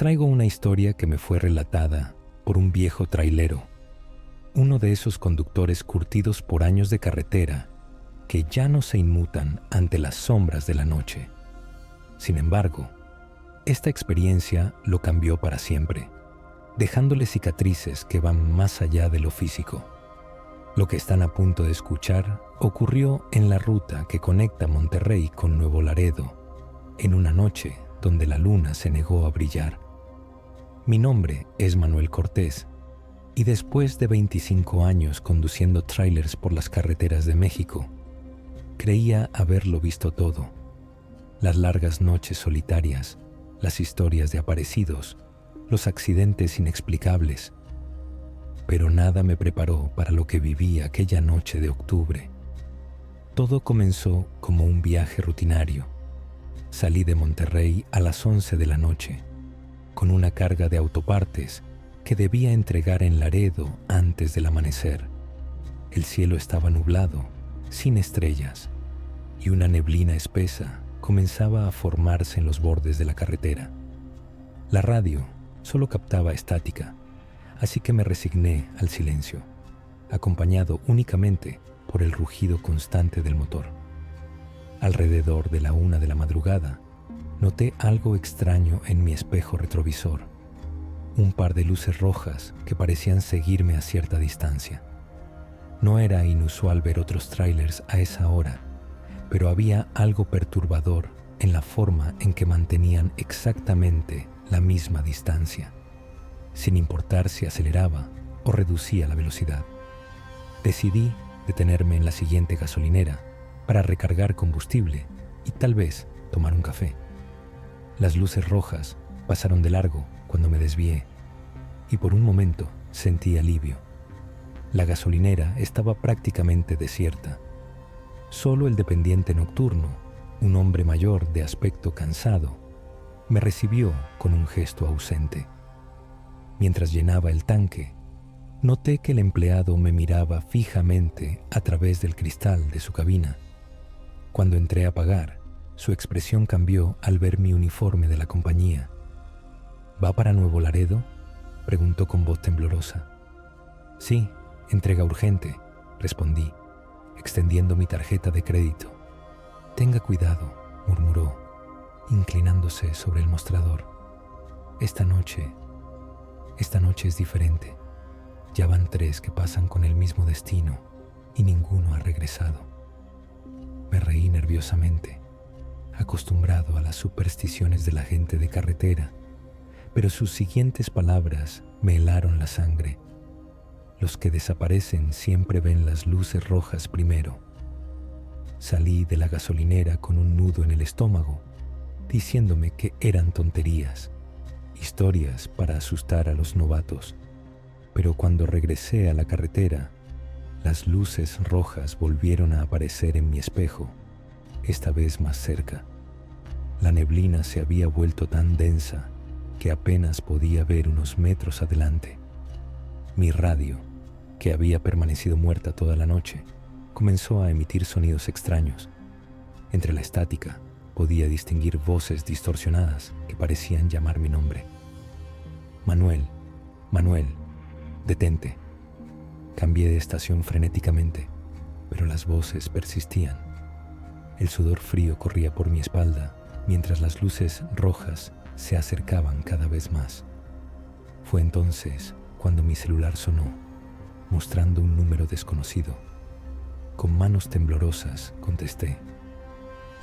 traigo una historia que me fue relatada por un viejo trailero, uno de esos conductores curtidos por años de carretera que ya no se inmutan ante las sombras de la noche. Sin embargo, esta experiencia lo cambió para siempre, dejándole cicatrices que van más allá de lo físico. Lo que están a punto de escuchar ocurrió en la ruta que conecta Monterrey con Nuevo Laredo, en una noche donde la luna se negó a brillar. Mi nombre es Manuel Cortés, y después de 25 años conduciendo trailers por las carreteras de México, creía haberlo visto todo. Las largas noches solitarias, las historias de aparecidos, los accidentes inexplicables. Pero nada me preparó para lo que viví aquella noche de octubre. Todo comenzó como un viaje rutinario. Salí de Monterrey a las 11 de la noche, con una carga de autopartes que debía entregar en Laredo antes del amanecer. El cielo estaba nublado, sin estrellas, y una neblina espesa comenzaba a formarse en los bordes de la carretera. La radio solo captaba estática, así que me resigné al silencio, acompañado únicamente por el rugido constante del motor. Alrededor de la 1 de la madrugada, noté algo extraño en mi espejo retrovisor, un par de luces rojas que parecían seguirme a cierta distancia. No era inusual ver otros trailers a esa hora, pero había algo perturbador en la forma en que mantenían exactamente la misma distancia, sin importar si aceleraba o reducía la velocidad. Decidí detenerme en la siguiente gasolinera para recargar combustible y tal vez tomar un café. Las luces rojas pasaron de largo cuando me desvié y por un momento sentí alivio. La gasolinera estaba prácticamente desierta. Solo el dependiente nocturno, un hombre mayor de aspecto cansado, me recibió con un gesto ausente. Mientras llenaba el tanque, noté que el empleado me miraba fijamente a través del cristal de su cabina. Cuando entré a pagar, su expresión cambió al ver mi uniforme de la compañía. ¿Va para Nuevo Laredo?, preguntó con voz temblorosa. Sí, entrega urgente, respondí, extendiendo mi tarjeta de crédito. Tenga cuidado, murmuró, inclinándose sobre el mostrador. Esta noche es diferente. Ya van 3 que pasan con el mismo destino y ninguno ha regresado. Me reí nerviosamente, acostumbrado a las supersticiones de la gente de carretera, pero sus siguientes palabras me helaron la sangre. Los que desaparecen siempre ven las luces rojas primero. Salí de la gasolinera con un nudo en el estómago, diciéndome que eran tonterías, historias para asustar a los novatos. Pero cuando regresé a la carretera, las luces rojas volvieron a aparecer en mi espejo, esta vez más cerca. La neblina se había vuelto tan densa que apenas podía ver unos metros adelante. Mi radio, que había permanecido muerta toda la noche, comenzó a emitir sonidos extraños. Entre la estática podía distinguir voces distorsionadas que parecían llamar mi nombre. Manuel, Manuel, detente. Cambié de estación frenéticamente, pero las voces persistían. El sudor frío corría por mi espalda mientras las luces rojas se acercaban cada vez más. Fue entonces cuando mi celular sonó, mostrando un número desconocido. Con manos temblorosas contesté.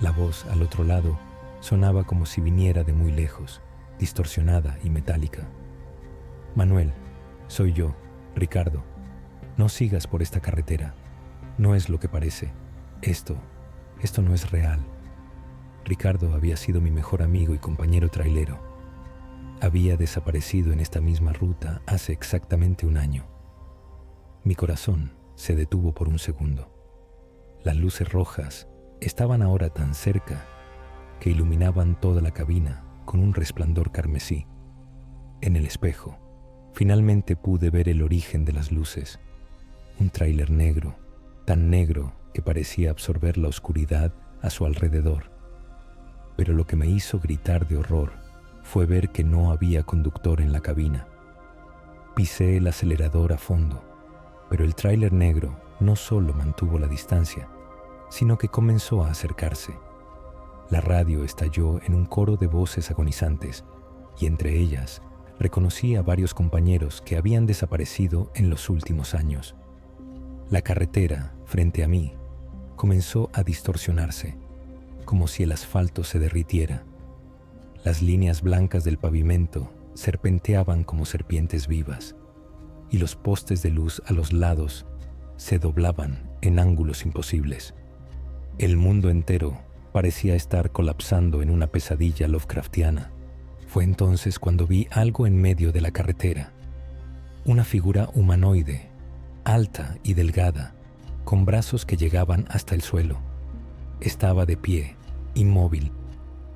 La voz al otro lado sonaba como si viniera de muy lejos, distorsionada y metálica. Manuel, soy yo, Ricardo. No sigas por esta carretera. No es lo que parece. Esto no es real. Ricardo había sido mi mejor amigo y compañero trailero. Había desaparecido en esta misma ruta hace exactamente 1 año. Mi corazón se detuvo por un segundo. Las luces rojas estaban ahora tan cerca que iluminaban toda la cabina con un resplandor carmesí. En el espejo, finalmente pude ver el origen de las luces. Un tráiler negro, tan negro que parecía absorber la oscuridad a su alrededor. Pero lo que me hizo gritar de horror fue ver que no había conductor en la cabina. Pisé el acelerador a fondo, pero el tráiler negro no solo mantuvo la distancia, sino que comenzó a acercarse. La radio estalló en un coro de voces agonizantes, y entre ellas reconocí a varios compañeros que habían desaparecido en los últimos años. La carretera, frente a mí, comenzó a distorsionarse, como si el asfalto se derritiera. Las líneas blancas del pavimento serpenteaban como serpientes vivas, y los postes de luz a los lados se doblaban en ángulos imposibles. El mundo entero parecía estar colapsando en una pesadilla lovecraftiana. Fue entonces cuando vi algo en medio de la carretera. Una figura humanoide, alta y delgada, con brazos que llegaban hasta el suelo. Estaba de pie, inmóvil,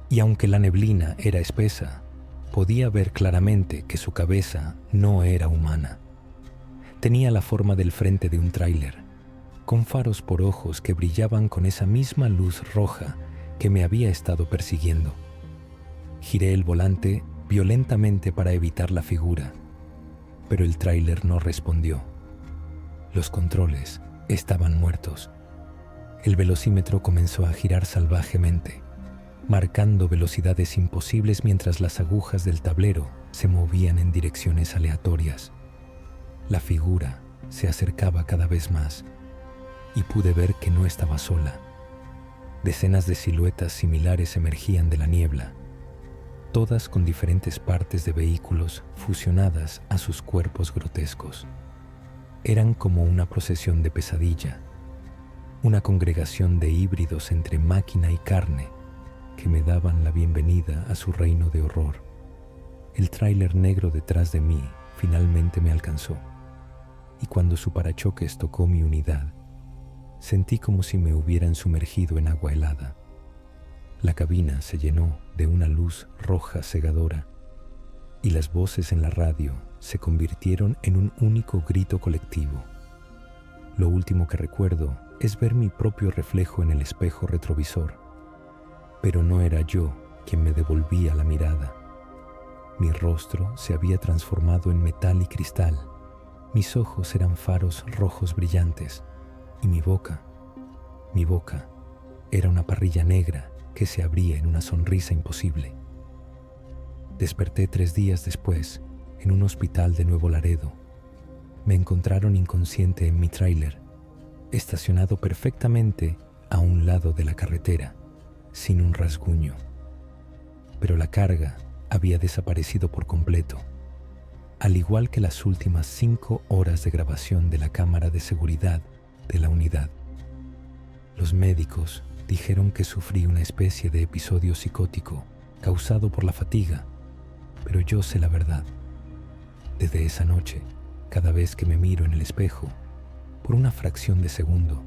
y aunque la neblina era espesa, podía ver claramente que su cabeza no era humana. Tenía la forma del frente de un tráiler, con faros por ojos que brillaban con esa misma luz roja que me había estado persiguiendo. Giré el volante violentamente para evitar la figura, pero el tráiler no respondió. Los controles estaban muertos. El velocímetro comenzó a girar salvajemente, marcando velocidades imposibles mientras las agujas del tablero se movían en direcciones aleatorias. La figura se acercaba cada vez más y pude ver que no estaba sola. Decenas de siluetas similares emergían de la niebla, todas con diferentes partes de vehículos fusionadas a sus cuerpos grotescos. Eran como una procesión de pesadilla, una congregación de híbridos entre máquina y carne que me daban la bienvenida a su reino de horror. El tráiler negro detrás de mí finalmente me alcanzó, y cuando su parachoques tocó mi unidad, sentí como si me hubieran sumergido en agua helada. La cabina se llenó de una luz roja cegadora y las voces en la radio se convirtieron en un único grito colectivo. Lo último que recuerdo es ver mi propio reflejo en el espejo retrovisor, pero no era yo quien me devolvía la mirada. Mi rostro se había transformado en metal y cristal, mis ojos eran faros rojos brillantes y mi boca era una parrilla negra que se abría en una sonrisa imposible. Desperté 3 días después, en un hospital de Nuevo Laredo. Me encontraron inconsciente en mi tráiler, estacionado perfectamente a un lado de la carretera, sin un rasguño. Pero la carga había desaparecido por completo, al igual que las últimas 5 horas de grabación de la cámara de seguridad de la unidad. Los médicos dijeron que sufrí una especie de episodio psicótico causado por la fatiga, pero yo sé la verdad. Desde esa noche, cada vez que me miro en el espejo, por una fracción de segundo,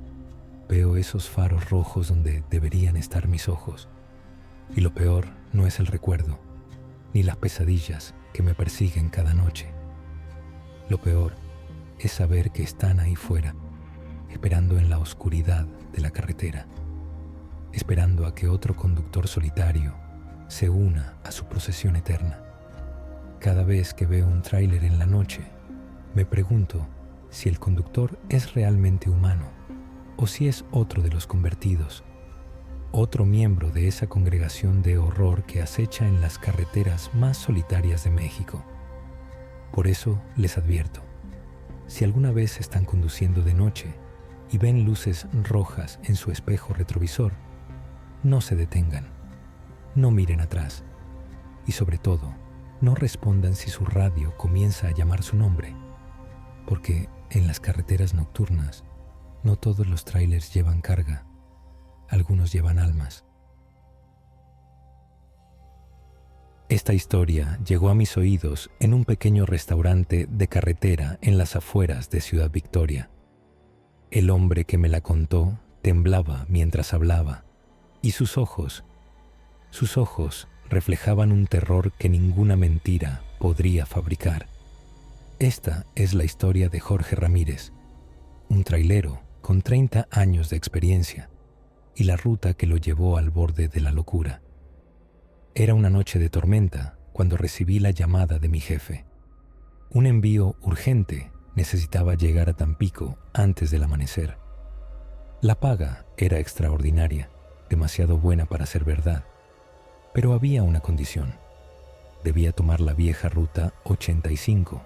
veo esos faros rojos donde deberían estar mis ojos. Y lo peor no es el recuerdo, ni las pesadillas que me persiguen cada noche. Lo peor es saber que están ahí fuera, esperando en la oscuridad de la carretera, esperando a que otro conductor solitario se una a su procesión eterna. Cada vez que veo un tráiler en la noche, me pregunto si el conductor es realmente humano o si es otro de los convertidos, otro miembro de esa congregación de horror que acecha en las carreteras más solitarias de México. Por eso les advierto, si alguna vez están conduciendo de noche y ven luces rojas en su espejo retrovisor, no se detengan, no miren atrás y sobre todo, no respondan si su radio comienza a llamar su nombre, porque en las carreteras nocturnas no todos los tráilers llevan carga, algunos llevan almas. Esta historia llegó a mis oídos en un pequeño restaurante de carretera en las afueras de Ciudad Victoria. El hombre que me la contó temblaba mientras hablaba, y sus ojos reflejaban un terror que ninguna mentira podría fabricar. Esta es la historia de Jorge Ramírez, un trailero con 30 años de experiencia, y la ruta que lo llevó al borde de la locura. Era una noche de tormenta cuando recibí la llamada de mi jefe. Un envío urgente necesitaba llegar a Tampico antes del amanecer. La paga era extraordinaria, demasiado buena para ser verdad, pero había una condición. Debía tomar la vieja Ruta 85,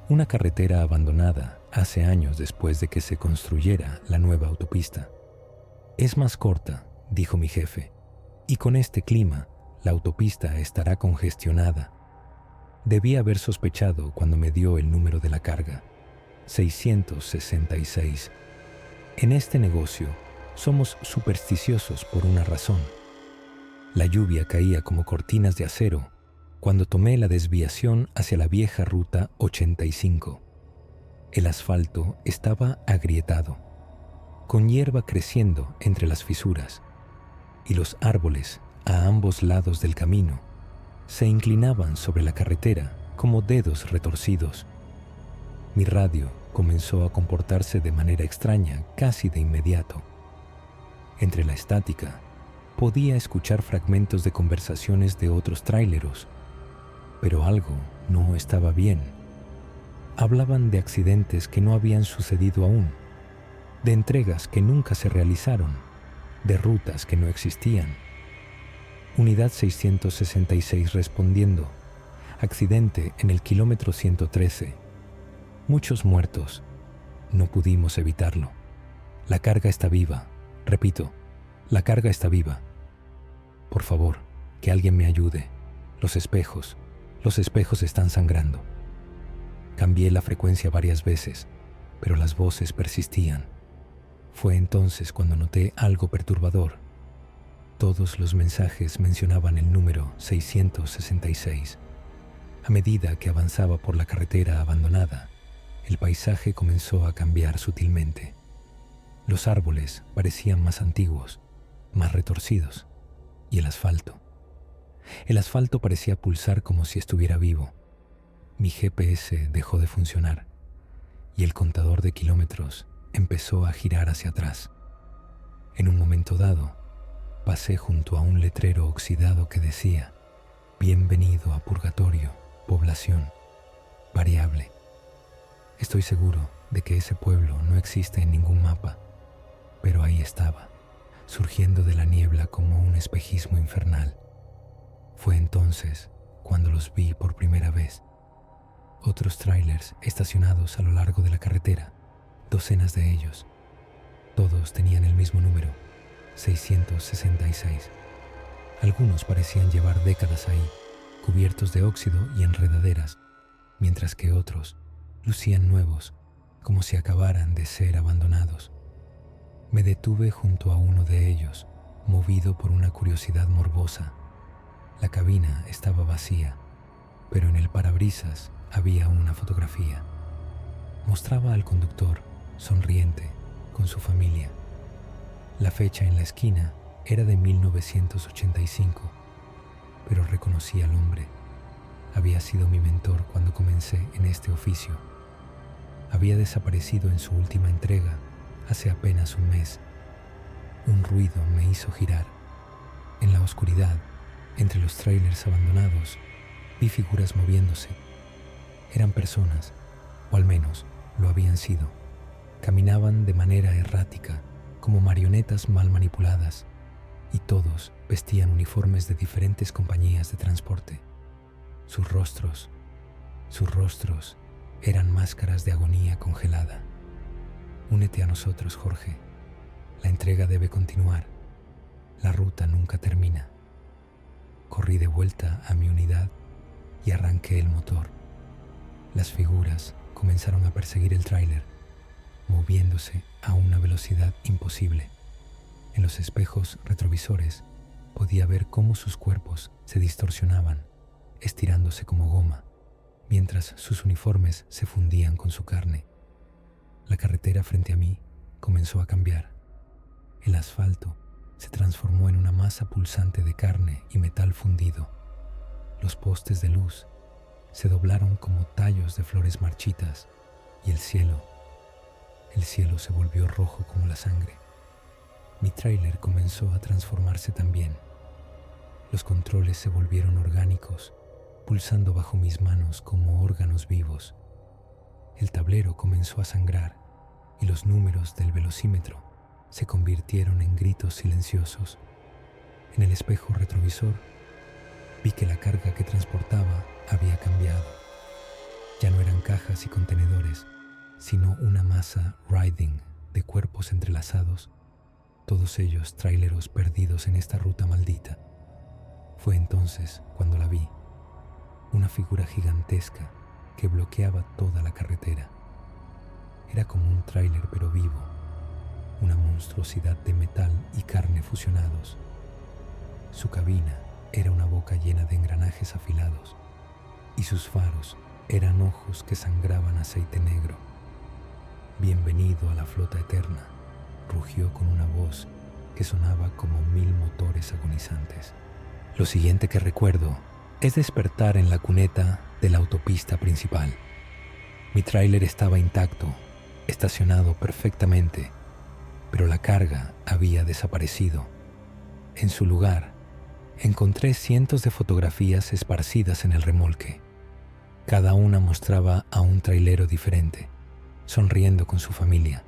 una carretera abandonada hace años después de que se construyera la nueva autopista. Es más corta, dijo mi jefe, y con este clima, la autopista estará congestionada. Debí haber sospechado cuando me dio el número de la carga, 666. En este negocio, somos supersticiosos por una razón. La lluvia caía como cortinas de acero cuando tomé la desviación hacia la vieja Ruta 85. El asfalto estaba agrietado, con hierba creciendo entre las fisuras, y los árboles a ambos lados del camino se inclinaban sobre la carretera como dedos retorcidos. Mi radio comenzó a comportarse de manera extraña casi de inmediato. Entre la estática, podía escuchar fragmentos de conversaciones de otros tráileros, pero algo no estaba bien. Hablaban de accidentes que no habían sucedido aún, de entregas que nunca se realizaron, de rutas que no existían. Unidad 666 respondiendo, accidente en el kilómetro 113. Muchos muertos. No pudimos evitarlo. La carga está viva. Repito, la carga está viva. Por favor, que alguien me ayude. Los espejos están sangrando. Cambié la frecuencia varias veces, pero las voces persistían. Fue entonces cuando noté algo perturbador. Todos los mensajes mencionaban el número 666. A medida que avanzaba por la carretera abandonada, el paisaje comenzó a cambiar sutilmente. Los árboles parecían más antiguos, más retorcidos, y el asfalto parecía pulsar como si estuviera vivo. Mi GPS dejó de funcionar y el contador de kilómetros empezó a girar hacia atrás. En un momento dado, pasé junto a un letrero oxidado que decía: "Bienvenido a Purgatorio, población variable". Estoy seguro de que ese pueblo no existe en ningún mapa, pero ahí estaba, surgiendo de la niebla como un espejismo infernal. Fue entonces cuando los vi por primera vez. Otros trailers estacionados a lo largo de la carretera, docenas de ellos. Todos tenían el mismo número, 666. Algunos parecían llevar décadas ahí, cubiertos de óxido y enredaderas, mientras que otros lucían nuevos, como si acabaran de ser abandonados. Me detuve junto a uno de ellos, movido por una curiosidad morbosa. La cabina estaba vacía, pero en el parabrisas había una fotografía. Mostraba al conductor, sonriente, con su familia. La fecha en la esquina era de 1985, pero reconocí al hombre. Había sido mi mentor cuando comencé en este oficio. Había desaparecido en su última entrega hace apenas un mes. Un ruido me hizo girar. En la oscuridad, entre los trailers abandonados, vi figuras moviéndose. Eran personas, o al menos lo habían sido. Caminaban de manera errática, como marionetas mal manipuladas, y todos vestían uniformes de diferentes compañías de transporte. Sus rostros eran máscaras de agonía congelada. Únete a nosotros, Jorge. La entrega debe continuar. La ruta nunca termina. Corrí de vuelta a mi unidad y arranqué el motor. Las figuras comenzaron a perseguir el tráiler, moviéndose a una velocidad imposible. En los espejos retrovisores podía ver cómo sus cuerpos se distorsionaban, estirándose como goma, mientras sus uniformes se fundían con su carne. La carretera frente a mí comenzó a cambiar. El asfalto se transformó en una masa pulsante de carne y metal fundido. Los postes de luz se doblaron como tallos de flores marchitas y el cielo se volvió rojo como la sangre. Mi tráiler comenzó a transformarse también. Los controles se volvieron orgánicos, pulsando bajo mis manos como órganos vivos. El tablero comenzó a sangrar y los números del velocímetro se convirtieron en gritos silenciosos. En el espejo retrovisor vi que la carga que transportaba había cambiado. Ya no eran cajas y contenedores, sino una masa riding de cuerpos entrelazados, todos ellos tráileros perdidos en esta ruta maldita. Fue entonces cuando la vi, una figura gigantesca que bloqueaba toda la carretera. Era como un tráiler pero vivo, una monstruosidad de metal y carne fusionados. Su cabina era una boca llena de engranajes afilados y sus faros eran ojos que sangraban aceite negro. «Bienvenido a la flota eterna», rugió con una voz que sonaba como 1000 motores agonizantes. Lo siguiente que recuerdo es despertar en la cuneta de la autopista principal. Mi tráiler estaba intacto, estacionado perfectamente, pero la carga había desaparecido. En su lugar, encontré cientos de fotografías esparcidas en el remolque. Cada una mostraba a un trailero diferente, sonriendo con su familia.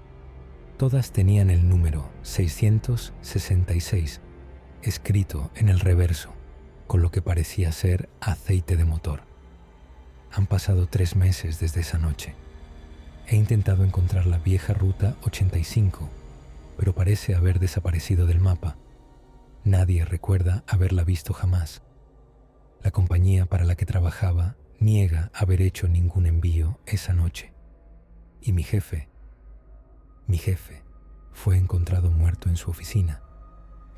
Todas tenían el número 666 escrito en el reverso, con lo que parecía ser aceite de motor. Han pasado 3 meses desde esa noche. He intentado encontrar la vieja ruta 85, pero parece haber desaparecido del mapa. Nadie recuerda haberla visto jamás. La compañía para la que trabajaba niega haber hecho ningún envío esa noche. Y mi jefe fue encontrado muerto en su oficina,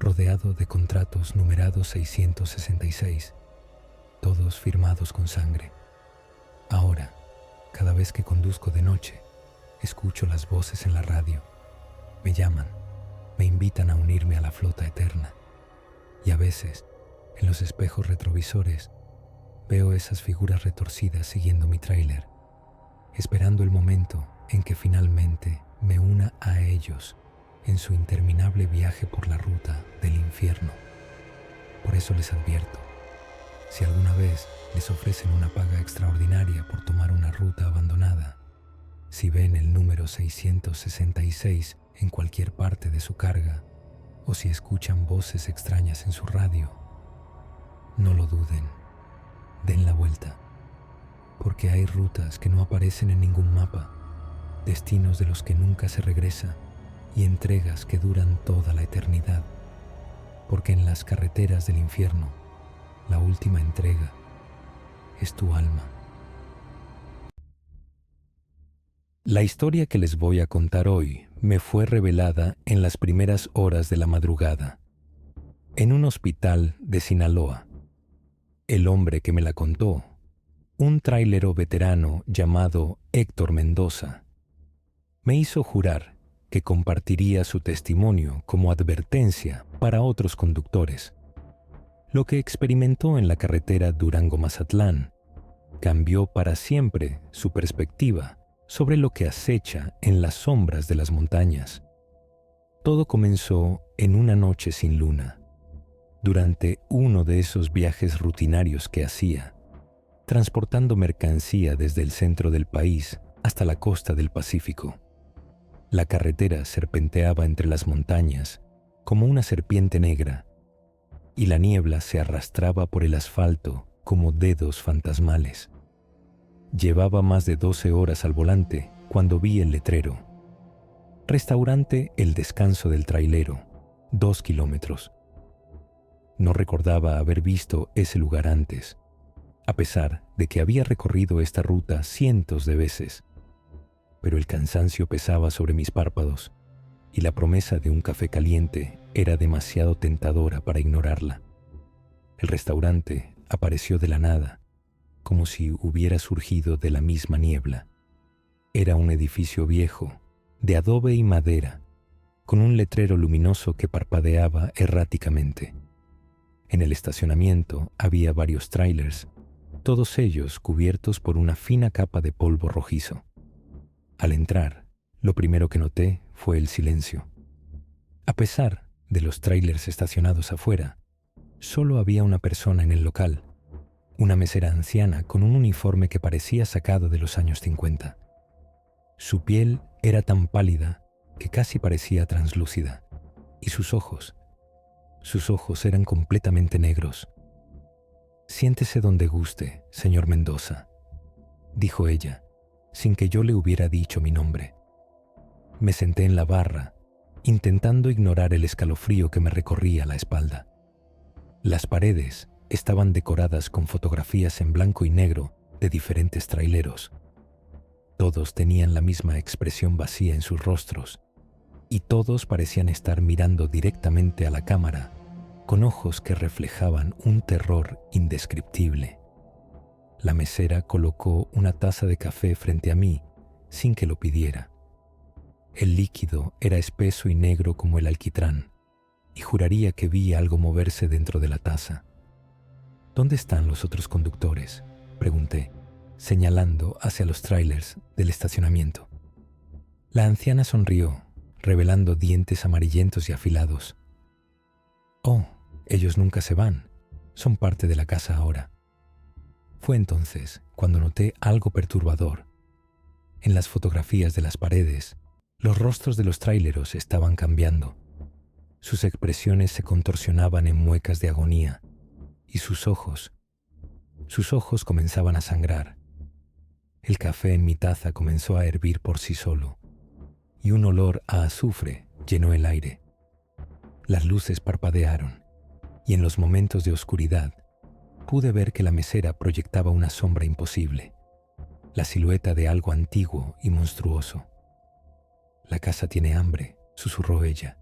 rodeado de contratos numerados 666, todos firmados con sangre. Ahora, cada vez que conduzco de noche, escucho las voces en la radio. Me llaman, me invitan a unirme a la flota eterna. Y a veces, en los espejos retrovisores, veo esas figuras retorcidas siguiendo mi tráiler, esperando el momento en que finalmente me una a ellos en su interminable viaje por la ruta del infierno. Por eso les advierto, si alguna vez les ofrecen una paga extraordinaria por tomar una ruta abandonada, si ven el número 666 en cualquier parte de su carga, o si escuchan voces extrañas en su radio, no lo duden, den la vuelta, porque hay rutas que no aparecen en ningún mapa, destinos de los que nunca se regresa y entregas que duran toda la eternidad, porque en las carreteras del infierno, la última entrega es tu alma. La historia que les voy a contar hoy me fue revelada en las primeras horas de la madrugada, en un hospital de Sinaloa. El hombre que me la contó, un trailero veterano llamado Héctor Mendoza, me hizo jurar que compartiría su testimonio como advertencia para otros conductores. Lo que experimentó en la carretera Durango-Mazatlán cambió para siempre su perspectiva sobre lo que acecha en las sombras de las montañas. Todo comenzó en una noche sin luna, durante uno de esos viajes rutinarios que hacía, transportando mercancía desde el centro del país hasta la costa del Pacífico. La carretera serpenteaba entre las montañas como una serpiente negra, y la niebla se arrastraba por el asfalto como dedos fantasmales. Llevaba más de 12 horas al volante cuando vi el letrero. Restaurante El Descanso del Trailero, 2 kilómetros. No recordaba haber visto ese lugar antes, a pesar de que había recorrido esta ruta cientos de veces. Pero el cansancio pesaba sobre mis párpados y la promesa de un café caliente era demasiado tentadora para ignorarla. El restaurante apareció de la nada, como si hubiera surgido de la misma niebla. Era un edificio viejo, de adobe y madera, con un letrero luminoso que parpadeaba erráticamente. En el estacionamiento había varios trailers, todos ellos cubiertos por una fina capa de polvo rojizo. Al entrar, lo primero que noté fue el silencio. A pesar de los trailers estacionados afuera, solo había una persona en el local, una mesera anciana con un uniforme que parecía sacado de los años 50. Su piel era tan pálida que casi parecía translúcida, y sus ojos eran completamente negros. «Siéntese donde guste, señor Mendoza», dijo ella, sin que yo le hubiera dicho mi nombre. Me senté en la barra, intentando ignorar el escalofrío que me recorría la espalda. Las paredes estaban decoradas con fotografías en blanco y negro de diferentes traileros. Todos tenían la misma expresión vacía en sus rostros, y todos parecían estar mirando directamente a la cámara, con ojos que reflejaban un terror indescriptible. La mesera colocó una taza de café frente a mí, sin que lo pidiera. El líquido era espeso y negro como el alquitrán, y juraría que vi algo moverse dentro de la taza. «¿Dónde están los otros conductores?», pregunté, señalando hacia los trailers del estacionamiento. La anciana sonrió, revelando dientes amarillentos y afilados. «Oh, ellos nunca se van, son parte de la casa ahora». Fue entonces cuando noté algo perturbador. En las fotografías de las paredes, los rostros de los traileros estaban cambiando. Sus expresiones se contorsionaban en muecas de agonía, y sus ojos comenzaban a sangrar. El café en mi taza comenzó a hervir por sí solo, y un olor a azufre llenó el aire. Las luces parpadearon, y en los momentos de oscuridad pude ver que la mesera proyectaba una sombra imposible, la silueta de algo antiguo y monstruoso. «La casa tiene hambre», susurró ella,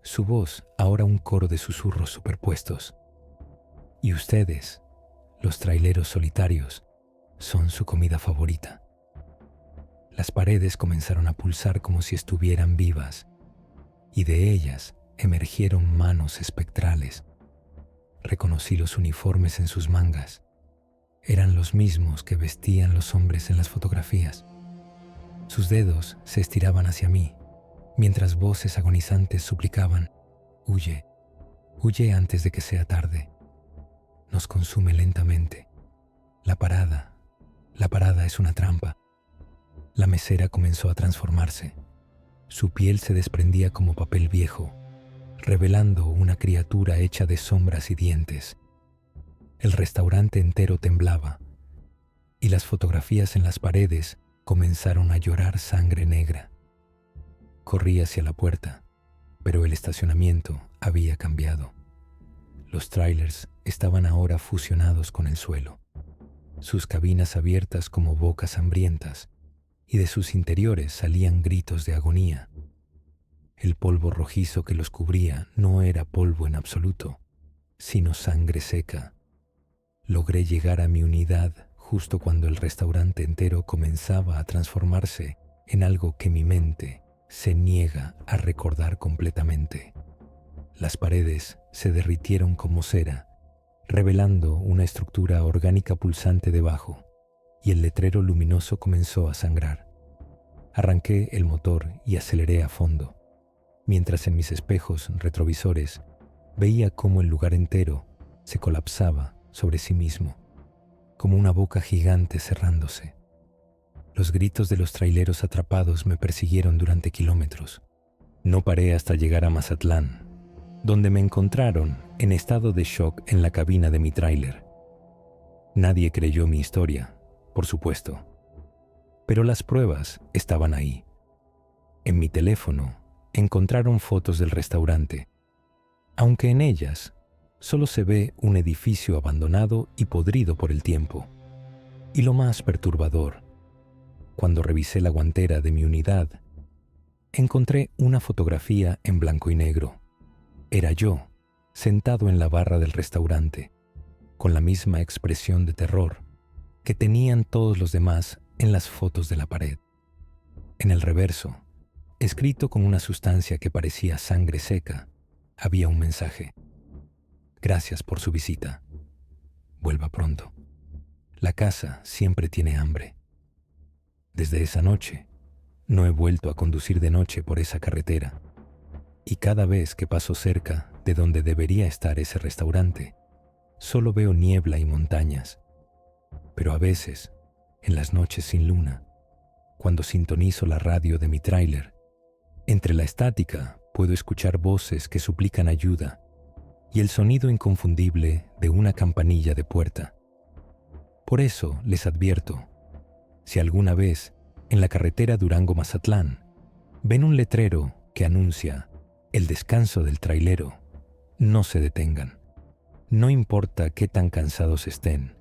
su voz ahora un coro de susurros superpuestos. «Y ustedes, los traileros solitarios, son su comida favorita». Las paredes comenzaron a pulsar como si estuvieran vivas, y de ellas emergieron manos espectrales. Reconocí los uniformes en sus mangas. Eran los mismos que vestían los hombres en las fotografías. Sus dedos se estiraban hacia mí, mientras voces agonizantes suplicaban: «Huye, huye antes de que sea tarde. Nos consume lentamente. La parada es una trampa». La mesera comenzó a transformarse. Su piel se desprendía como papel viejo, revelando una criatura hecha de sombras y dientes. El restaurante entero temblaba, y las fotografías en las paredes comenzaron a llorar sangre negra. Corrí hacia la puerta, pero el estacionamiento había cambiado. Los trailers estaban ahora fusionados con el suelo, sus cabinas abiertas como bocas hambrientas, y de sus interiores salían gritos de agonía. El polvo rojizo que los cubría no era polvo en absoluto, sino sangre seca. Logré llegar a mi unidad justo cuando el restaurante entero comenzaba a transformarse en algo que mi mente se niega a recordar completamente. Las paredes se derritieron como cera, revelando una estructura orgánica pulsante debajo, y el letrero luminoso comenzó a sangrar. Arranqué el motor y aceleré a fondo, mientras en mis espejos retrovisores veía cómo el lugar entero se colapsaba sobre sí mismo, como una boca gigante cerrándose. Los gritos de los traileros atrapados me persiguieron durante kilómetros. No paré hasta llegar a Mazatlán, donde me encontraron en estado de shock en la cabina de mi tráiler. Nadie creyó mi historia, por supuesto, pero las pruebas estaban ahí. En mi teléfono encontraron fotos del restaurante, aunque en ellas solo se ve un edificio abandonado y podrido por el tiempo. Y lo más perturbador, cuando revisé la guantera de mi unidad, encontré una fotografía en blanco y negro. Era yo, sentado en la barra del restaurante, con la misma expresión de terror que tenían todos los demás en las fotos de la pared. En el reverso, escrito con una sustancia que parecía sangre seca, había un mensaje: «Gracias por su visita. Vuelva pronto. La casa siempre tiene hambre». Desde esa noche, no he vuelto a conducir de noche por esa carretera, y cada vez que paso cerca de donde debería estar ese restaurante, solo veo niebla y montañas, Pero a veces, en las noches sin luna, cuando sintonizo la radio de mi tráiler, entre la estática puedo escuchar voces que suplican ayuda y el sonido inconfundible de una campanilla de puerta. Por eso les advierto, si alguna vez en la carretera Durango-Mazatlán ven un letrero que anuncia el descanso del trailero, no se detengan. No importa qué tan cansados estén,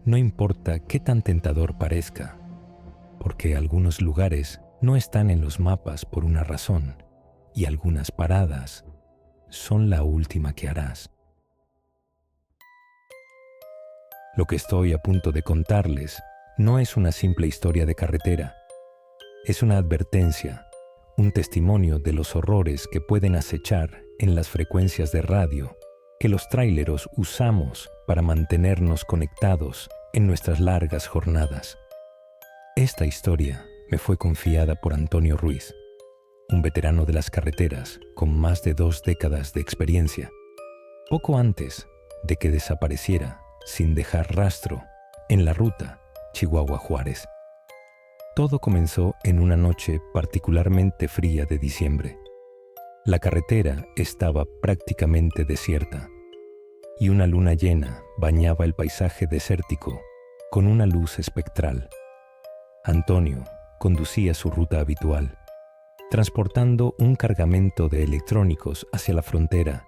no importa qué tan tentador parezca, porque algunos lugares no están en los mapas por una razón y algunas paradas son la última que harás. Lo que estoy a punto de contarles no es una simple historia de carretera, es una advertencia, un testimonio de los horrores que pueden acechar en las frecuencias de radio que los tráileros usamos para mantenernos conectados en nuestras largas jornadas. Esta historia me fue confiada por Antonio Ruiz, un veterano de las carreteras con más de 2 décadas de experiencia, poco antes de que desapareciera sin dejar rastro en la ruta Chihuahua-Juárez. Todo comenzó en una noche particularmente fría de diciembre. La carretera estaba prácticamente desierta y una luna llena bañaba el paisaje desértico con una luz espectral. Antonio conducía su ruta habitual, transportando un cargamento de electrónicos hacia la frontera.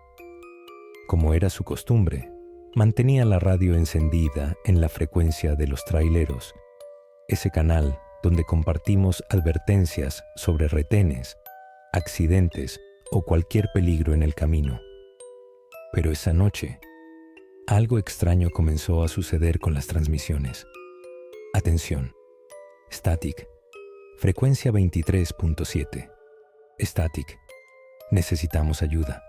Como era su costumbre, mantenía la radio encendida en la frecuencia de los traileros, ese canal donde compartimos advertencias sobre retenes, accidentes o cualquier peligro en el camino. Pero esa noche, algo extraño comenzó a suceder con las transmisiones. Atención. Static. Frecuencia 23.7. Static. Necesitamos ayuda.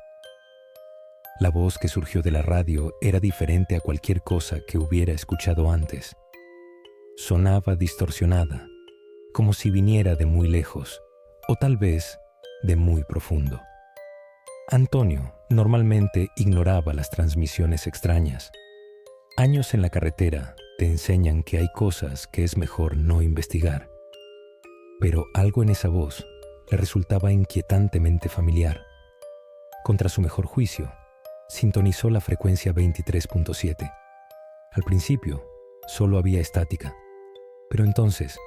La voz que surgió de la radio era diferente a cualquier cosa que hubiera escuchado antes. Sonaba distorsionada, como si viniera de muy lejos, o tal vez de muy profundo. Antonio normalmente ignoraba las transmisiones extrañas. Años en la carretera te enseñan que hay cosas que es mejor no investigar. Pero algo en esa voz le resultaba inquietantemente familiar. Contra su mejor juicio, sintonizó la frecuencia 23.7. Al principio, solo había estática. Pero entonces,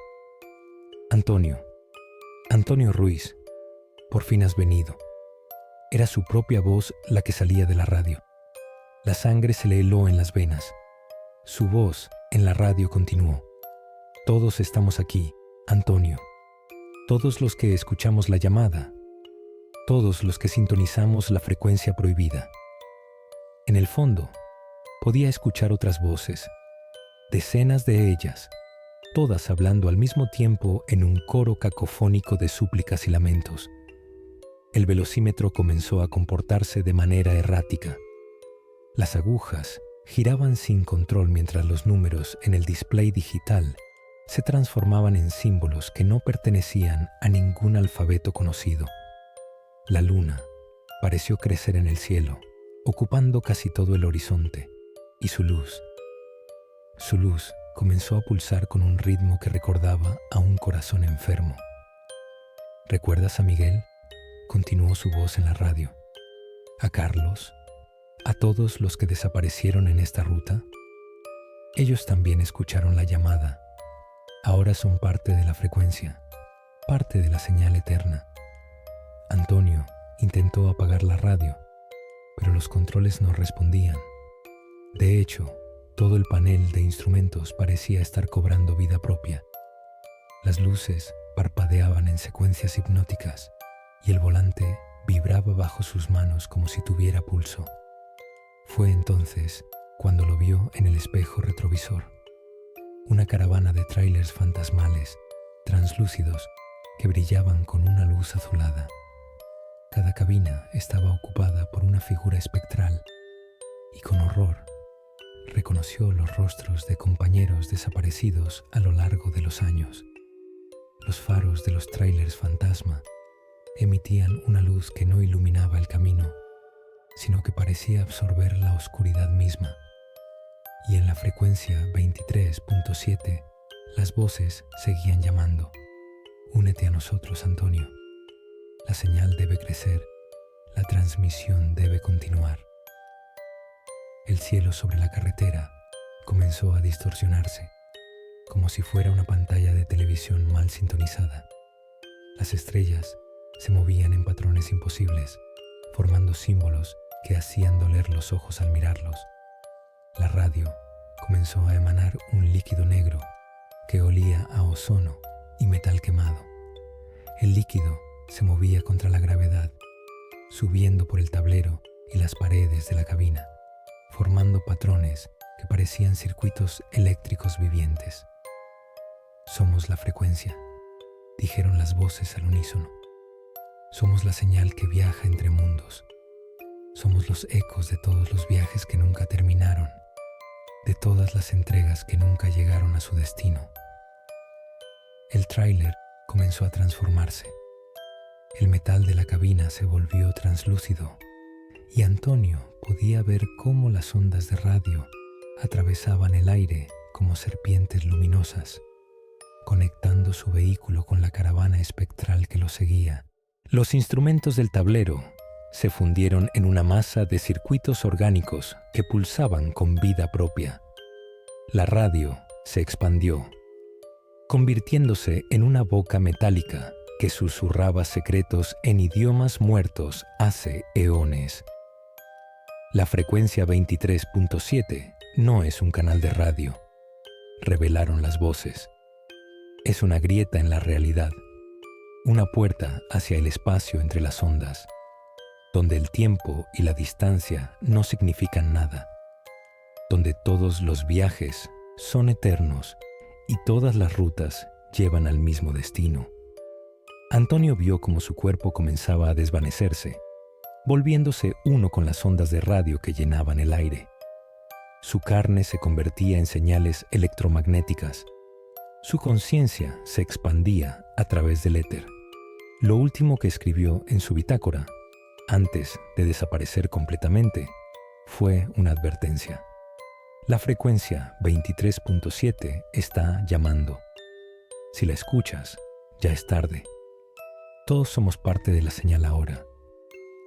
Antonio Ruiz, por fin has venido. Era su propia voz la que salía de la radio. La sangre se le heló en las venas. Su voz en la radio continuó. Todos estamos aquí, Antonio. Todos los que escuchamos la llamada. Todos los que sintonizamos la frecuencia prohibida. En el fondo, podía escuchar otras voces, decenas de ellas, todas hablando al mismo tiempo en un coro cacofónico de súplicas y lamentos. El velocímetro comenzó a comportarse de manera errática. Las agujas giraban sin control mientras los números en el display digital se transformaban en símbolos que no pertenecían a ningún alfabeto conocido. La luna pareció crecer en el cielo, ocupando casi todo el horizonte, y su luz comenzó a pulsar con un ritmo que recordaba a un corazón enfermo. ¿Recuerdas a Miguel?, continuó su voz en la radio. ¿A Carlos? ¿A todos los que desaparecieron en esta ruta? Ellos también escucharon la llamada. Ahora son parte de la frecuencia, parte de la señal eterna. Antonio intentó apagar la radio, pero los controles no respondían. De hecho, todo el panel de instrumentos parecía estar cobrando vida propia. Las luces parpadeaban en secuencias hipnóticas y el volante vibraba bajo sus manos como si tuviera pulso. Fue entonces cuando lo vio en el espejo retrovisor. Una caravana de tráilers fantasmales, translúcidos, que brillaban con una luz azulada. Cada cabina estaba ocupada por una figura espectral y con horror reconoció los rostros de compañeros desaparecidos a lo largo de los años. Los faros de los tráilers fantasma emitían una luz que no iluminaba el camino, sino que parecía absorber la oscuridad misma. Y en la frecuencia 23.7, las voces seguían llamando. Únete a nosotros, Antonio. La señal debe crecer. La transmisión debe continuar. El cielo sobre la carretera comenzó a distorsionarse, como si fuera una pantalla de televisión mal sintonizada. Las estrellas se movían en patrones imposibles, formando símbolos que hacían doler los ojos al mirarlos. La radio comenzó a emanar un líquido negro que olía a ozono y metal quemado. El líquido se movía contra la gravedad, subiendo por el tablero y las paredes de la cabina, formando patrones que parecían circuitos eléctricos vivientes. Somos la frecuencia, dijeron las voces al unísono. Somos la señal que viaja entre mundos. Somos los ecos de todos los viajes que nunca terminaron, de todas las entregas que nunca llegaron a su destino. El tráiler comenzó a transformarse. El metal de la cabina se volvió translúcido y Antonio podía ver cómo las ondas de radio atravesaban el aire como serpientes luminosas, conectando su vehículo con la caravana espectral que lo seguía. Los instrumentos del tablero se fundieron en una masa de circuitos orgánicos que pulsaban con vida propia. La radio se expandió, convirtiéndose en una boca metálica que susurraba secretos en idiomas muertos hace eones. La frecuencia 23.7 no es un canal de radio, revelaron las voces. Es una grieta en la realidad, una puerta hacia el espacio entre las ondas, donde el tiempo y la distancia no significan nada, donde todos los viajes son eternos y todas las rutas llevan al mismo destino. Antonio vio cómo su cuerpo comenzaba a desvanecerse, volviéndose uno con las ondas de radio que llenaban el aire. Su carne se convertía en señales electromagnéticas. Su conciencia se expandía a través del éter. Lo último que escribió en su bitácora, antes de desaparecer completamente, fue una advertencia. La frecuencia 23.7 está llamando. Si la escuchas, ya es tarde. Todos somos parte de la señal ahora.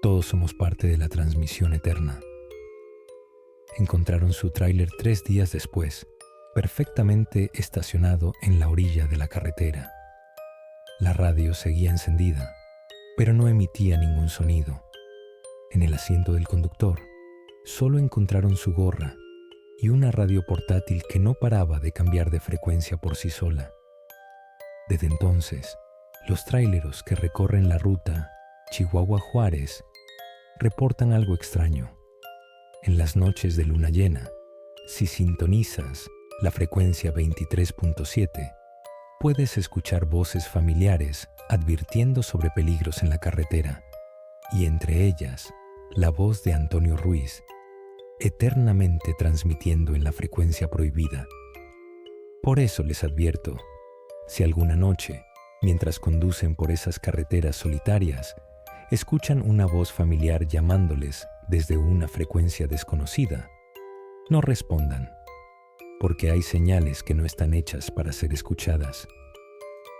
Todos somos parte de la transmisión eterna. Encontraron su tráiler 3 días después, perfectamente estacionado en la orilla de la carretera. La radio seguía encendida, pero no emitía ningún sonido. En el asiento del conductor, solo encontraron su gorra y una radio portátil que no paraba de cambiar de frecuencia por sí sola. Desde entonces, los tráileros que recorren la ruta Chihuahua-Juárez reportan algo extraño. En las noches de luna llena, si sintonizas la frecuencia 23.7, puedes escuchar voces familiares advirtiendo sobre peligros en la carretera, y entre ellas, la voz de Antonio Ruiz, eternamente transmitiendo en la frecuencia prohibida. Por eso les advierto, si alguna noche, mientras conducen por esas carreteras solitarias, escuchan una voz familiar llamándoles desde una frecuencia desconocida, no respondan, porque hay señales que no están hechas para ser escuchadas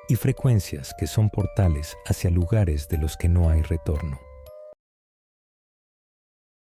y frecuencias que son portales hacia lugares de los que no hay retorno.